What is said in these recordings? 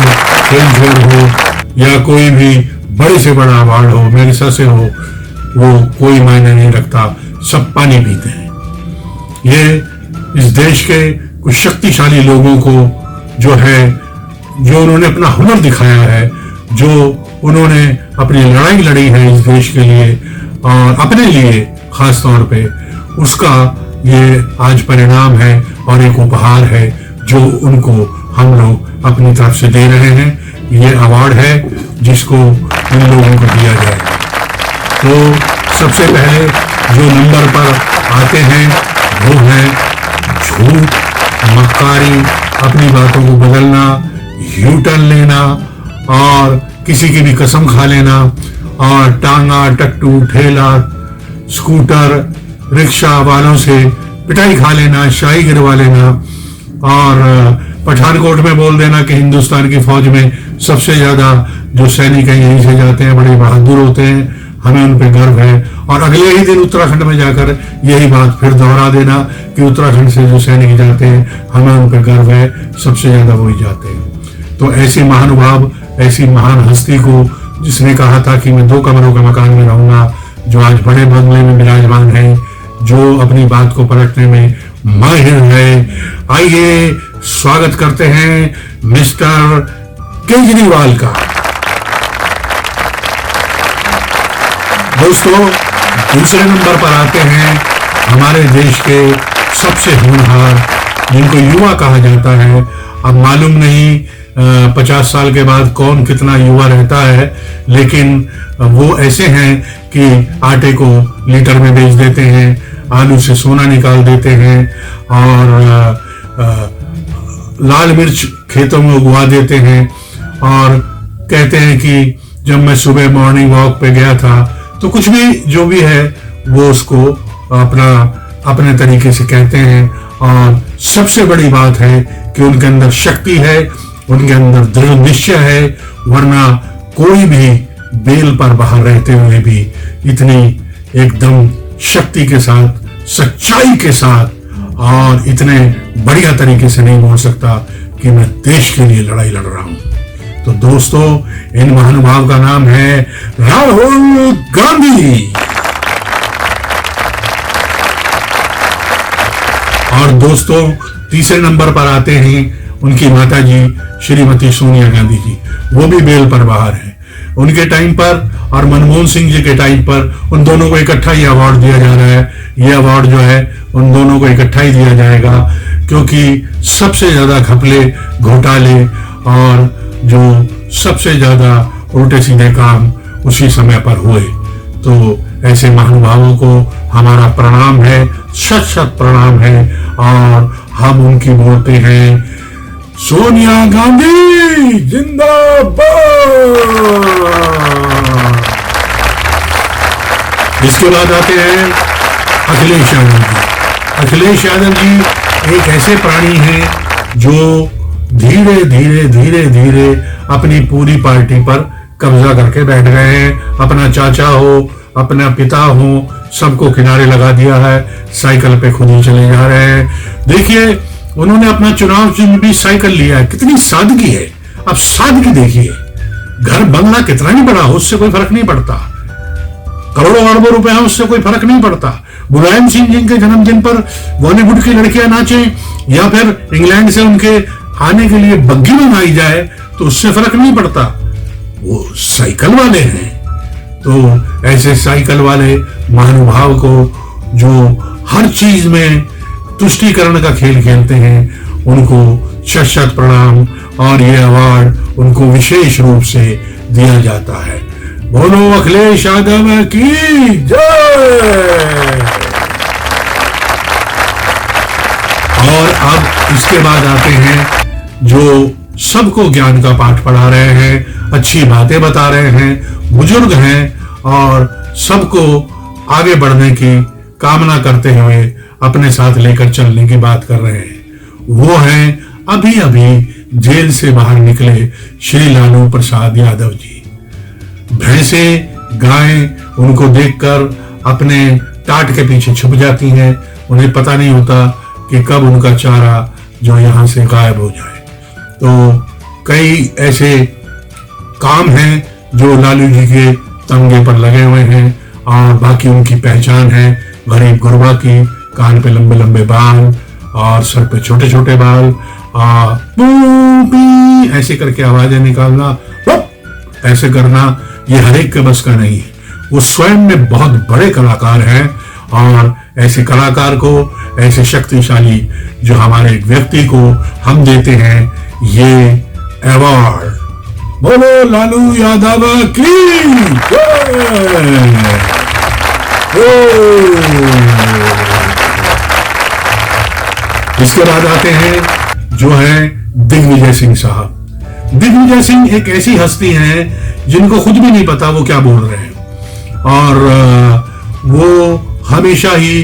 Filmfare हो या कोई भी बड़े से बड़ा अवार्ड हो, मेरिसा से हो, वो कोई मायने नहीं रखता, सब पानी पीते हैं। ये इस देश के कुछ शक्तिशाली लोगों को जो उन्होंने अपना हुनर दिखाया है, जो उन्होंने अपनी लड़ाई लड़ी है इस देश के लिए और अपने लिए खास तौर पे, उसका ये आज परिणाम है और एक उपहार है जो उनको हम लोग अपनी तरफ से दे रहे हैं। ये अवार्ड है जिसको इन लोगों को दिया जाएगा। तो सबसे पहले जो नंबर पर आते हैं वो है झूठ, मक्कारी, अपनी बातों को बदलना, यू टर्न लेना और किसी की भी कसम खा लेना और टांगा, टट्टू, ठेला, स्कूटर, रिक्शा वालों से पिटाई खा लेना, शाही गिरवा लेना और पठानकोट में बोल देना कि हिंदुस्तान की फौज में सबसे ज्यादा जो सैनिक हैं यहीं से जाते हैं, बड़े बहादुर होते हैं, हमें उन पे गर्व है। और अगले ही दिन उत्तराखंड में जाकर यही बात फिर दोहरा देना कि उत्तराखंड से जो सैनिक जाते हैं हमें उन पे गर्व है, सबसे ज्यादा वही जाते हैं। तो ऐसे महानुभाव, ऐसी महान हस्ती को जिसने कहा था कि मैं 2 कमरों के मकान में रहूंगा, जो आज बड़े बंगले में विराजमान है, जो अपनी बात को पलटने में माहिर है, आइए स्वागत करते हैं मिस्टर केजरीवाल का। दोस्तों, दूसरे नंबर पर आते हैं हमारे देश के सबसे होनहार, जिनको युवा कहा जाता है। अब मालूम नहीं 50 साल के बाद कौन कितना युवा रहता है, लेकिन वो ऐसे हैं कि आटे को लीटर में बेच देते हैं, आलू से सोना निकाल देते हैं और लाल मिर्च खेतों में उगवा देते हैं और कहते हैं कि जब मैं सुबह मॉर्निंग वॉक पे गया था, तो कुछ भी जो भी है वो उसको अपने तरीके से कहते हैं। और सबसे बड़ी बात है कि उनके अंदर शक्ति है, उनके अंदर दृढ़ निश्चय है, वरना कोई भी बेल पर बाहर रहते हुए भी इतनी एकदम शक्ति के साथ, सच्चाई के साथ और इतने बढ़िया तरीके से नहीं बोल सकता कि मैं देश के लिए लड़ाई लड़ रहा हूं। तो दोस्तों, इन महानुभाव का नाम है राहुल गांधी। और दोस्तों, तीसरे नंबर पर आते हैं उनकी माता जी श्रीमती सोनिया गांधी जी। वो भी बेल पर बाहर है। उनके टाइम पर और मनमोहन सिंह जी के टाइम पर उन दोनों को इकट्ठा ही अवार्ड दिया जा रहा है। ये अवार्ड जो है उन दोनों को इकट्ठा ही दिया जाएगा, क्योंकि सबसे ज्यादा घपले, घोटाले और जो सबसे ज्यादा उल्टे सीधे काम उसी समय पर हुए। तो ऐसे महानुभावों को हमारा प्रणाम है, शत शत प्रणाम है और हम उनकी बोलते हैं सोनिया गांधी जिंदाबाद। इसके बाद आते हैं अखिलेश यादव जी। अखिलेश यादव जी एक ऐसे प्राणी हैं जो धीरे धीरे धीरे धीरे अपनी पूरी पार्टी पर कब्जा करके बैठ गए हैं। अपना चाचा हो, अपना पिता हो, सबको किनारे लगा दिया है, साइकिल पे खुद ही चले जा रहे हैं। देखिए, उन्होंने अपना चुनाव चिन्ह भी साइकिल लिया है। कितनी सादगी है। अब सादगी देखिए, घर बंगला कितना ही बड़ा हो उससे कोई फर्क नहीं पड़ता, करोड़ों अरबों रुपए हो उससे कोई फर्क नहीं पड़ता। मुलायम सिंह जी के जन्मदिन पर बॉलीवुड की लड़कियां नाचें या फिर इंग्लैंड से उनके आने के लिए बग्घी मंगाई जाए तो उससे फर्क नहीं पड़ता, वो साइकिल वाले हैं। तो ऐसे साइकिल वाले महानुभाव को जो हर चीज में तुष्टीकरण का खेल खेलते हैं, उनको शत शत प्रणाम और ये अवार्ड उनको विशेष रूप से दिया जाता है। बोलो अखिलेश यादव की जय। और अब इसके बाद आते हैं जो सबको ज्ञान का पाठ पढ़ा रहे हैं, अच्छी बातें बता रहे हैं, बुजुर्ग हैं और सबको आगे बढ़ने की कामना करते हुए अपने साथ लेकर चलने की बात कर रहे हैं। वो हैं अभी अभी जेल से बाहर निकले श्री लालू प्रसाद यादव जी। भैंसे, गायें उनको देखकर अपने टाट के पीछे छुप जाती हैं। उन्हें पता नहीं होता कि कब उनका चारा जो यहाँ से गायब हो जाए। तो कई ऐसे काम हैं जो लालू जी के तमगे पर लगे हुए हैं, और बाकी उनकी पहचान है गरीब गुरबा की, कान पे लंबे लंबे बाल और सर पे छोटे छोटे बाल, पू पी ऐसे करके आवाजें निकालना, ऐसे करना, ये हर एक के बस का नहीं है। वो स्वयं में बहुत बड़े कलाकार हैं, और ऐसे कलाकार को, ऐसे शक्तिशाली जो हमारे व्यक्ति को हम देते हैं ये अवार्ड। बोलो लालू यादव की जय। इसके बाद आते हैं जो है दिग्विजय सिंह साहब। दिग्विजय सिंह एक ऐसी हस्ती हैं जिनको खुद भी नहीं पता वो क्या बोल रहे हैं, और वो हमेशा ही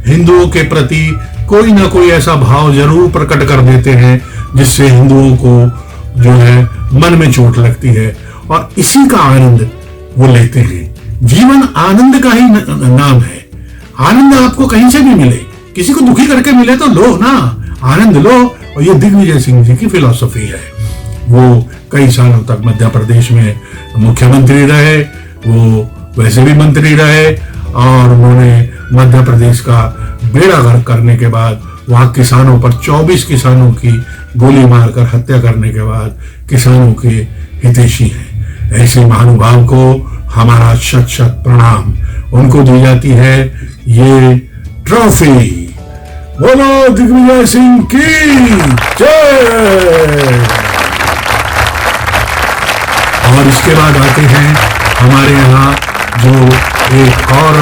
हिंदुओं के प्रति कोई ना कोई ऐसा भाव जरूर प्रकट कर देते हैं जिससे हिंदुओं को जो है मन में चोट लगती है, और इसी का आनंद वो लेते हैं। जीवन आनंद का ही नाम है। आनंद आपको कहीं से भी मिले, किसी को दुखी करके मिले तो लो ना, आनंद लो। और ये दिग्विजय सिंह जी की फिलॉसफी है। वो कई सालों तक मध्य प्रदेश में मुख्यमंत्री रहे, वो वैसे भी मंत्री रहे, और उन्होंने मध्य प्रदेश का बेड़ा गर्क करने के बाद वहां किसानों पर 24 किसानों की गोली मारकर हत्या करने के बाद किसानों के हितैषी हैं। ऐसे महानुभाव को हमारा शत शत प्रणाम। उनको दी जाती है ये ट्रॉफी। बोलो दिग्विजय सिंह की जय। और इसके बाद आते हैं हमारे यहाँ जो एक और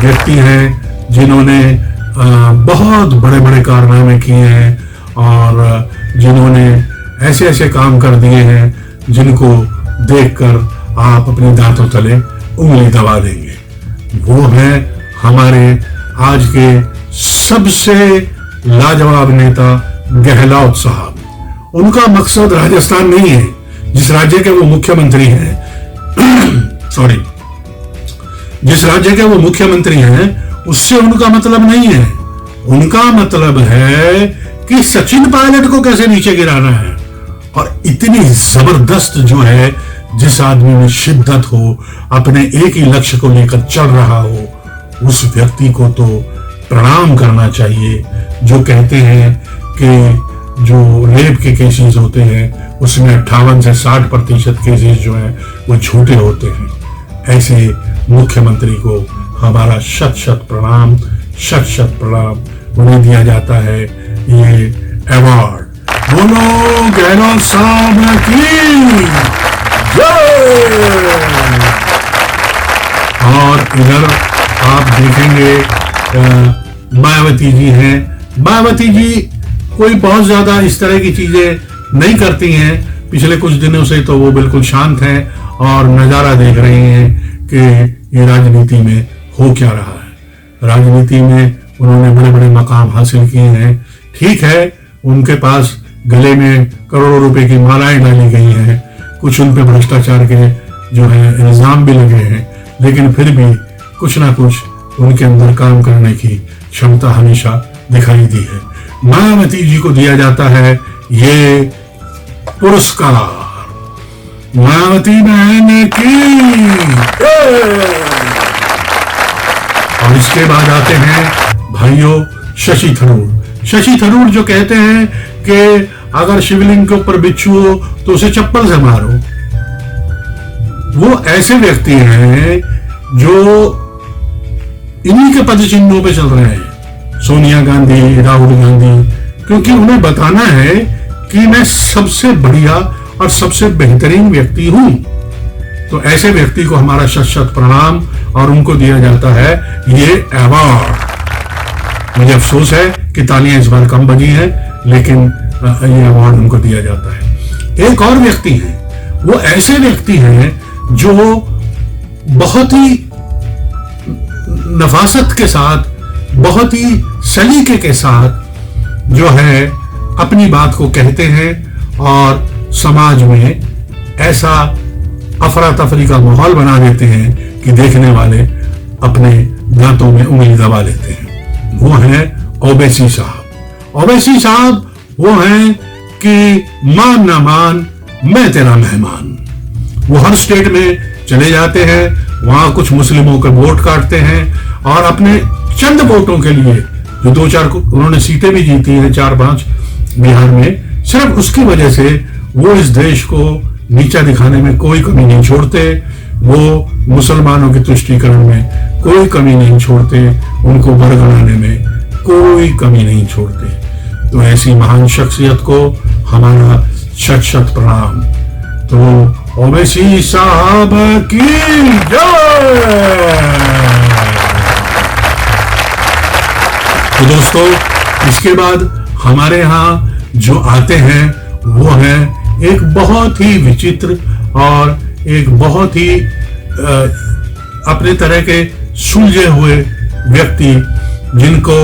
व्यक्ति हैं जिन्होंने बहुत बड़े बड़े कारनामे किए हैं, और जिन्होंने ऐसे ऐसे काम कर दिए हैं जिनको देखकर आप अपने दांतों तले उंगली दबा देंगे। वो हैं हमारे आज के सबसे लाजवाब नेता गहलोत साहब। उनका मकसद राजस्थान नहीं है, जिस राज्य के वो मुख्यमंत्री हैं सॉरी, जिस राज्य के वो मुख्यमंत्री हैं उससे उनका मतलब नहीं है। उनका मतलब है कि सचिन पायलट को कैसे नीचे गिराना है। और इतनी जबरदस्त जो है, जिस आदमी में शिद्दत हो, अपने एक ही लक्ष्य को लेकर चल रहा हो, उस व्यक्ति को तो प्रणाम करना चाहिए। जो कहते हैं कि जो रेप के केसेस होते हैं उसमें 58 से 60% केसेस जो हैं वो झूठे होते हैं। ऐसे मुख्यमंत्री को हमारा शत शत प्रणाम, शत शत प्रणाम। उन्हें दिया जाता है ये अवार्ड। बोलो गहलोत साहब की जय। और इधर आप देखेंगे मायावती जी हैं। मायावती जी कोई बहुत ज्यादा इस तरह की चीजें नहीं करती हैं। पिछले कुछ दिनों से तो वो बिल्कुल शांत हैं और नजारा देख रही हैं कि ये राजनीति में हो क्या रहा है। राजनीति में उन्होंने बड़े बड़े मकाम हासिल किए हैं। ठीक है, उनके पास गले में करोड़ों रुपए की मालाएं डाली गई हैं, कुछ उन पे भ्रष्टाचार के जो है इल्जाम भी लगे हैं, लेकिन फिर भी कुछ ना कुछ उनके अंदर काम करने की क्षमता हमेशा दिखाई दी है। मायावती जी को दिया जाता है ये पुरस्कार। मायावती बहन की। और इसके बाद आते हैं भाइयों शशि थरूर। शशि थरूर जो कहते हैं कि अगर शिवलिंग के ऊपर बिच्छू हो तो उसे चप्पल से मारो। वो ऐसे व्यक्ति हैं जो इन्हीं के पद चिन्हों पे चल रहे हैं, सोनिया गांधी, राहुल गांधी, क्योंकि उन्हें बताना है कि मैं सबसे बढ़िया और सबसे बेहतरीन व्यक्ति हूं। तो ऐसे व्यक्ति को हमारा शत शत प्रणाम, और उनको दिया जाता है ये अवार्ड। मुझे अफसोस है कि तालियां इस बार कम बजी हैं, लेकिन ये अवार्ड उनको दिया जाता है। एक और व्यक्ति हैं, वो ऐसे व्यक्ति हैं जो बहुत ही नफासत के साथ, बहुत ही सलीके के साथ जो है अपनी बात को कहते हैं, और समाज में ऐसा अफरा तफरी का माहौल बना देते हैं कि देखने वाले अपने दांतों में उंगली दबा लेते हैं। वो हैं ओवैसी साहब। ओवैसी साहब वो हैं कि मान ना मान मैं तेरा मेहमान। वो हर स्टेट में चले जाते हैं, वहां कुछ मुस्लिमों के वोट काटते हैं और अपने चंद वोटों के लिए जो 2-4 उन्होंने सीटें भी जीती हैं, 4-5 बिहार में, सिर्फ उसकी वजह से वो इस देश को नीचा दिखाने में कोई कमी नहीं छोड़ते। वो मुसलमानों के तुष्टीकरण में कोई कमी नहीं छोड़ते, उनको बरगलाने में कोई कमी नहीं छोड़ते। तो ऐसी महान शख्सियत को हमारा शत शत प्रणाम। तो ओवैसी साहब की जय। तो दोस्तों, इसके बाद हमारे यहाँ जो आते हैं वो है एक बहुत ही विचित्र और एक बहुत ही अपने तरह के सुलझे हुए व्यक्ति, जिनको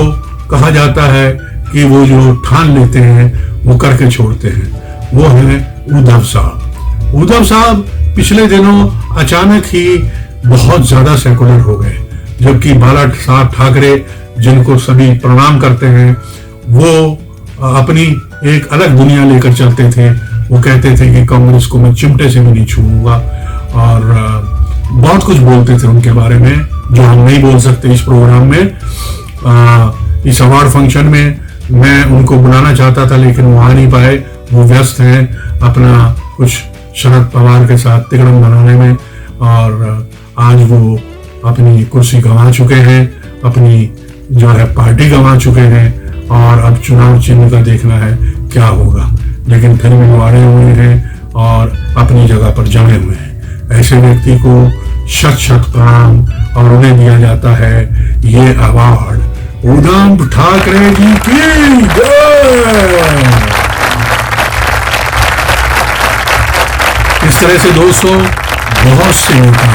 कहा जाता है कि वो जो ठान लेते हैं वो करके छोड़ते हैं। वो है उद्धव साहब। उद्धव साहब पिछले दिनों अचानक ही बहुत ज्यादा सेकुलर हो गए, जबकि बाला साहब ठाकरे, जिनको सभी प्रणाम करते हैं, वो अपनी एक अलग दुनिया लेकर चलते थे। वो कहते थे कि कांग्रेस को मैं चिमटे से भी नहीं छूऊंगा और बहुत कुछ बोलते थे उनके बारे में जो हम नहीं बोल सकते इस प्रोग्राम में। इस अवार्ड फंक्शन में मैं उनको बुलाना चाहता था लेकिन वो आ नहीं पाए, वो व्यस्त हैं अपना कुछ शरद पवार के साथ तिकड़म बनाने में, और आज वो अपनी कुर्सी गंवा चुके हैं, अपनी जो है पार्टी गंवा चुके हैं, और अब चुनाव चिन्ह का देखना है क्या होगा। लेकिन फिर भी वो अड़े हुए हैं और अपनी जगह पर जमे हुए हैं। ऐसे व्यक्ति को शत शत प्रणाम, और उन्हें दिया जाता है ये अवार्ड। उद्धव ठाकरे जी की जय। इस तरह से दोस्तों बहुत से नेता,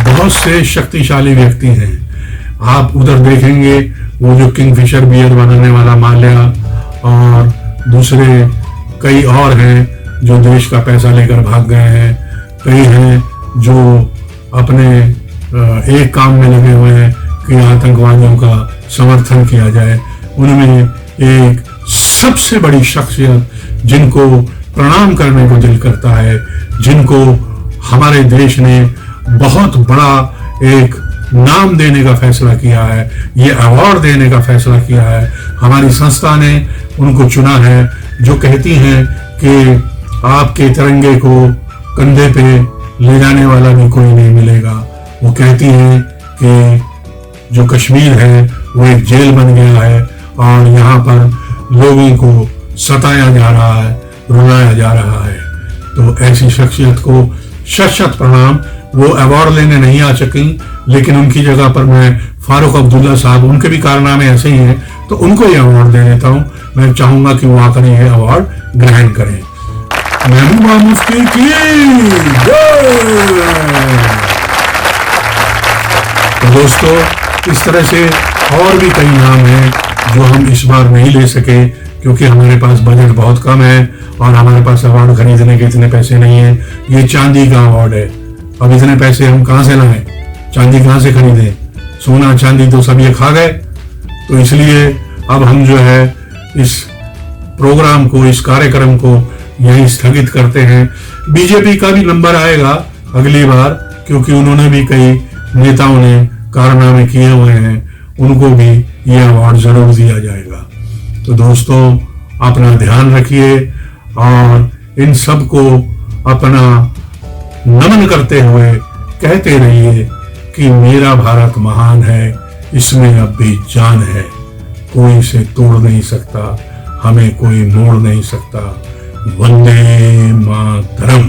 बहुत से शक्तिशाली व्यक्ति हैं। आप उधर देखेंगे वो जो किंगफिशर बियर बनाने वाला माल्या और दूसरे कई और हैं जो देश का पैसा लेकर भाग गए हैं। कई हैं जो अपने एक काम में लगे हुए हैं कि आतंकवादियों का समर्थन किया जाए। उनमें एक सबसे बड़ी शख्सियत जिनको प्रणाम करने को दिल करता है, जिनको हमारे देश ने बहुत बड़ा एक नाम देने का फैसला किया है, ये अवार्ड देने का फैसला किया है, हमारी संस्था ने उनको चुना है, जो कहती हैं कि आपके तिरंगे को कंधे पे ले जाने वाला भी कोई नहीं मिलेगा। वो कहती हैं कि जो कश्मीर है वो एक जेल बन गया है और यहाँ पर लोगों को सताया जा रहा है, रुलाया जा रहा है। तो ऐसी शख्सियत को शत शत प्रणाम। वो अवार्ड लेने नहीं आ सकी, लेकिन उनकी जगह पर मैं फारूक अब्दुल्ला साहब, उनके भी कारनामे ऐसे ही हैं, तो उनको ये अवार्ड दे देता हूँ। मैं चाहूंगा कि वो आकर ये अवार्ड ग्रहण करें। महबूबा मुफ्ती की जय। तो दोस्तों, इस तरह से और भी कई नाम हैं जो हम इस बार नहीं ले सके क्योंकि हमारे पास बजट बहुत कम है और हमारे पास अवार्ड खरीदने के इतने पैसे नहीं है। ये चांदी का अवार्ड है, अब इतने पैसे हम कहाँ से लाएं? चांदी कहाँ से खरीदें? सोना चांदी तो सब ये खा गए। तो इसलिए अब हम जो है इस प्रोग्राम को, इस कार्यक्रम को यहीं स्थगित करते हैं। बीजेपी का भी नंबर आएगा अगली बार, क्योंकि उन्होंने भी कई नेताओं ने कारनामे किए हुए हैं, उनको भी ये अवार्ड जरूर दिया जाएगा। तो दोस्तों, अपना ध्यान रखिए और इन सब को अपना नमन करते हुए कहते रहिए कि मेरा भारत महान है, इसमें अब भी जान है, कोई इसे तोड़ नहीं सकता, हमें कोई मोड़ नहीं सकता। वंदे मातरम।